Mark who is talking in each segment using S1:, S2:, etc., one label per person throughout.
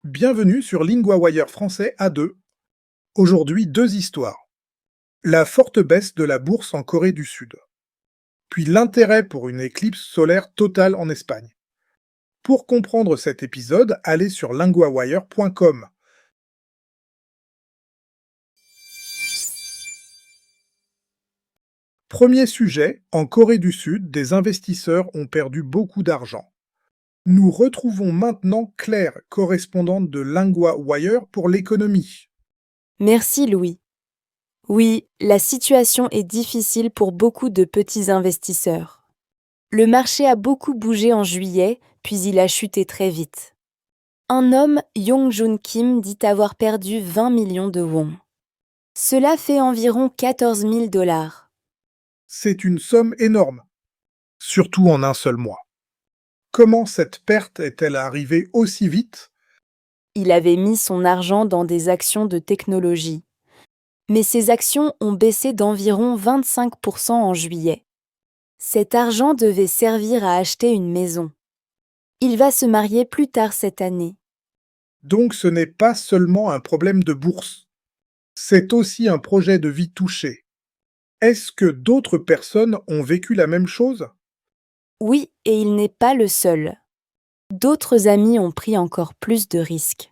S1: Bienvenue sur LinguaWire français A2. Aujourd'hui, deux histoires. La forte baisse de la bourse en Corée du Sud, puis l'intérêt pour une éclipse solaire totale en Espagne. Pour comprendre cet épisode, allez sur linguawire.com. Premier sujet, en Corée du Sud, des investisseurs ont perdu beaucoup d'argent. Nous retrouvons maintenant Claire, correspondante de LinguaWire pour l'économie.
S2: Merci Louis. Oui, la situation est difficile pour beaucoup de petits investisseurs. Le marché a beaucoup bougé en juillet, puis il a chuté très vite. Un homme, Yong-Jun Kim, dit avoir perdu 20 millions de won. Cela fait environ 14 000 $.
S1: C'est une somme énorme, surtout en un seul mois. Comment cette perte est-elle arrivée aussi vite?
S2: Il avait mis son argent dans des actions de technologie. Mais ces actions ont baissé d'environ 25% en juillet. Cet argent devait servir à acheter une maison. Il va se marier plus tard cette année.
S1: Donc ce n'est pas seulement un problème de bourse, c'est aussi un projet de vie touché. Est-ce que d'autres personnes ont vécu la même chose?
S2: Oui, et il n'est pas le seul. D'autres amis ont pris encore plus de risques.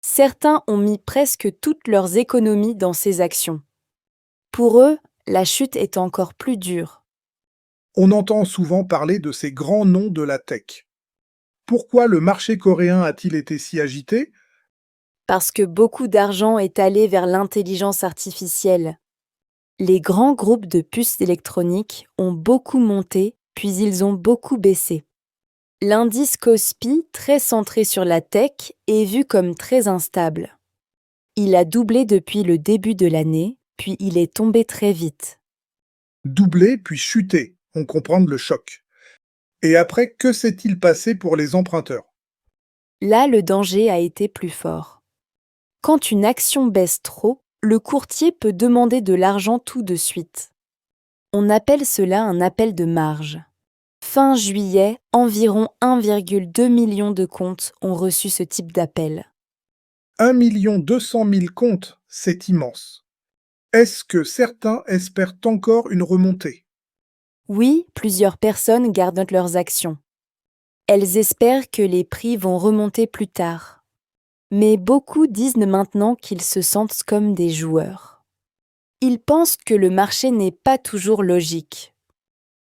S2: Certains ont mis presque toutes leurs économies dans ces actions. Pour eux, la chute est encore plus dure.
S1: On entend souvent parler de ces grands noms de la tech. Pourquoi le marché coréen a-t-il été si agité?
S2: Parce que beaucoup d'argent est allé vers l'intelligence artificielle. Les grands groupes de puces électroniques ont beaucoup monté, puis ils ont beaucoup baissé. L'indice Kospi, très centré sur la tech, est vu comme très instable. Il a doublé depuis le début de l'année, puis il est tombé très vite.
S1: Doublé puis chuté, on comprend le choc. Et après, que s'est-il passé pour les emprunteurs?
S2: Là, le danger a été plus fort. Quand une action baisse trop, le courtier peut demander de l'argent tout de suite. On appelle cela un appel de marge. Fin juillet, environ 1,2 million de comptes ont reçu ce type d'appel.
S1: 1 200 000 comptes, c'est immense. Est-ce que certains espèrent encore une remontée?
S2: Oui, plusieurs personnes gardent leurs actions. Elles espèrent que les prix vont remonter plus tard. Mais beaucoup disent maintenant qu'ils se sentent comme des joueurs. Ils pensent que le marché n'est pas toujours logique.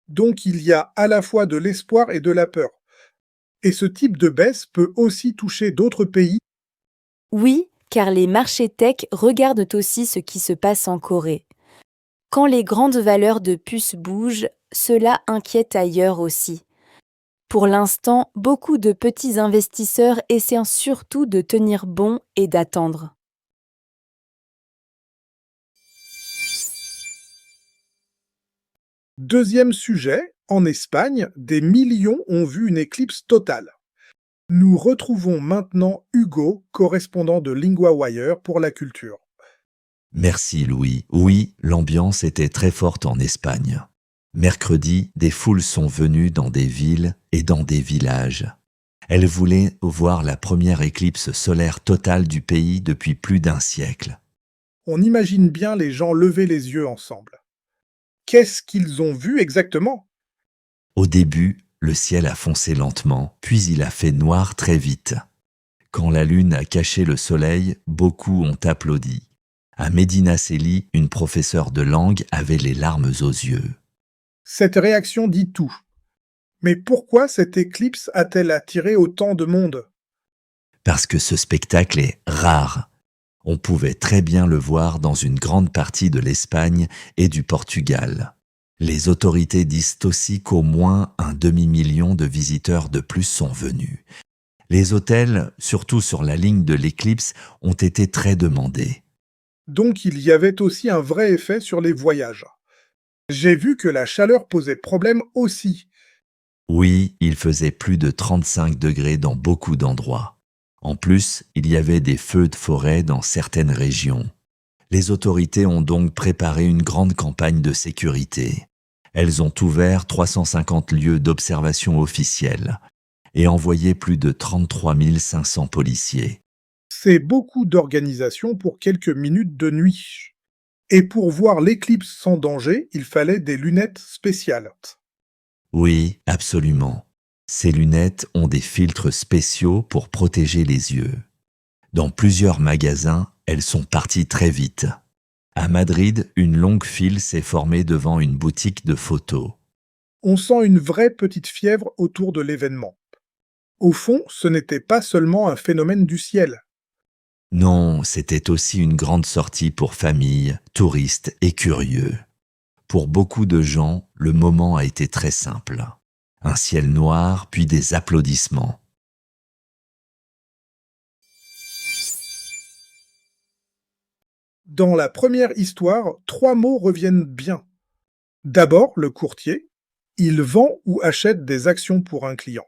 S1: Donc il y a à la fois de l'espoir et de la peur. Et ce type de baisse peut aussi toucher d'autres pays.
S2: Oui, car les marchés tech regardent aussi ce qui se passe en Corée. Quand les grandes valeurs de puces bougent, cela inquiète ailleurs aussi. Pour l'instant, beaucoup de petits investisseurs essaient surtout de tenir bon et d'attendre.
S1: Deuxième sujet, en Espagne, des millions ont vu une éclipse totale. Nous retrouvons maintenant Hugo, correspondant de LinguaWire pour la culture.
S3: Merci Louis. Oui, l'ambiance était très forte en Espagne. Mercredi, des foules sont venues dans des villes et dans des villages. Elles voulaient voir la première éclipse solaire totale du pays depuis plus d'un siècle.
S1: On imagine bien les gens lever les yeux ensemble. Qu'est-ce qu'ils ont vu exactement?
S3: Au début, le ciel a foncé lentement, puis il a fait noir très vite. Quand la lune a caché le soleil, beaucoup ont applaudi. À Medina Celi, une professeure de langue avait les larmes aux yeux.
S1: Cette réaction dit tout. Mais pourquoi cette éclipse a-t-elle attiré autant de monde?
S3: Parce que ce spectacle est rare. On pouvait très bien le voir dans une grande partie de l'Espagne et du Portugal. Les autorités disent aussi qu'au moins un demi-million de visiteurs de plus sont venus. Les hôtels, surtout sur la ligne de l'éclipse, ont été très demandés.
S1: Donc il y avait aussi un vrai effet sur les voyages. J'ai vu que la chaleur posait problème aussi.
S3: Oui, il faisait plus de 35 degrés dans beaucoup d'endroits. En plus, il y avait des feux de forêt dans certaines régions. Les autorités ont donc préparé une grande campagne de sécurité. Elles ont ouvert 350 lieux d'observation officiels. et envoyé plus de 33 500 policiers.
S1: C'est beaucoup d'organisation pour quelques minutes de nuit. Et pour voir l'éclipse sans danger, il fallait des lunettes spéciales.
S3: Oui, absolument. Ces lunettes ont des filtres spéciaux pour protéger les yeux. Dans plusieurs magasins, elles sont parties très vite. À Madrid, une longue file s'est formée devant une boutique de photos.
S1: On sent une vraie petite fièvre autour de l'événement. Au fond, ce n'était pas seulement un phénomène du ciel.
S3: Non, c'était aussi une grande sortie pour familles, touristes et curieux. Pour beaucoup de gens, le moment a été très simple. Un ciel noir, puis des applaudissements.
S1: Dans la première histoire, 3 mots reviennent bien. D'abord, le courtier. Il vend ou achète des actions pour un client.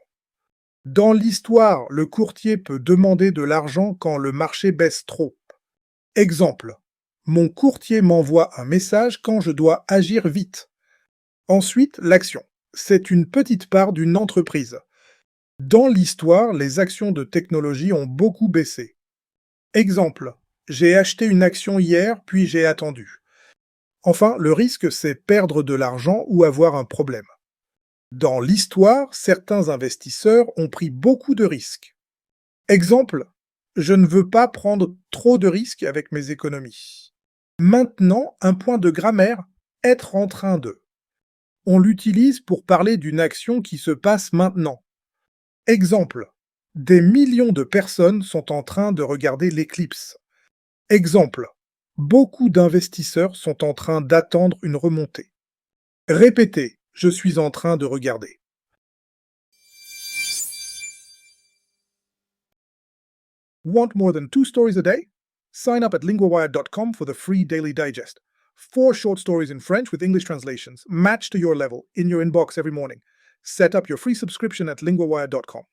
S1: Dans l'histoire, le courtier peut demander de l'argent quand le marché baisse trop. Exemple. Mon courtier m'envoie un message quand je dois agir vite. Ensuite, l'action. C'est une petite part d'une entreprise. Dans l'histoire, les actions de technologie ont beaucoup baissé. Exemple. J'ai acheté une action hier, puis j'ai attendu. Enfin, le risque, c'est perdre de l'argent ou avoir un problème. Dans l'histoire, certains investisseurs ont pris beaucoup de risques. Exemple, je ne veux pas prendre trop de risques avec mes économies. Maintenant, un point de grammaire, être en train de. On l'utilise pour parler d'une action qui se passe maintenant. Exemple, des millions de personnes sont en train de regarder l'éclipse. Exemple, beaucoup d'investisseurs sont en train d'attendre une remontée. Répétez, je suis en train de regarder. Want more than 2 stories a day? Sign up at linguawired.com for the free daily digest. 4 short stories in French with English translations, matched to your level, in your inbox every morning. Set up your free subscription at linguawired.com.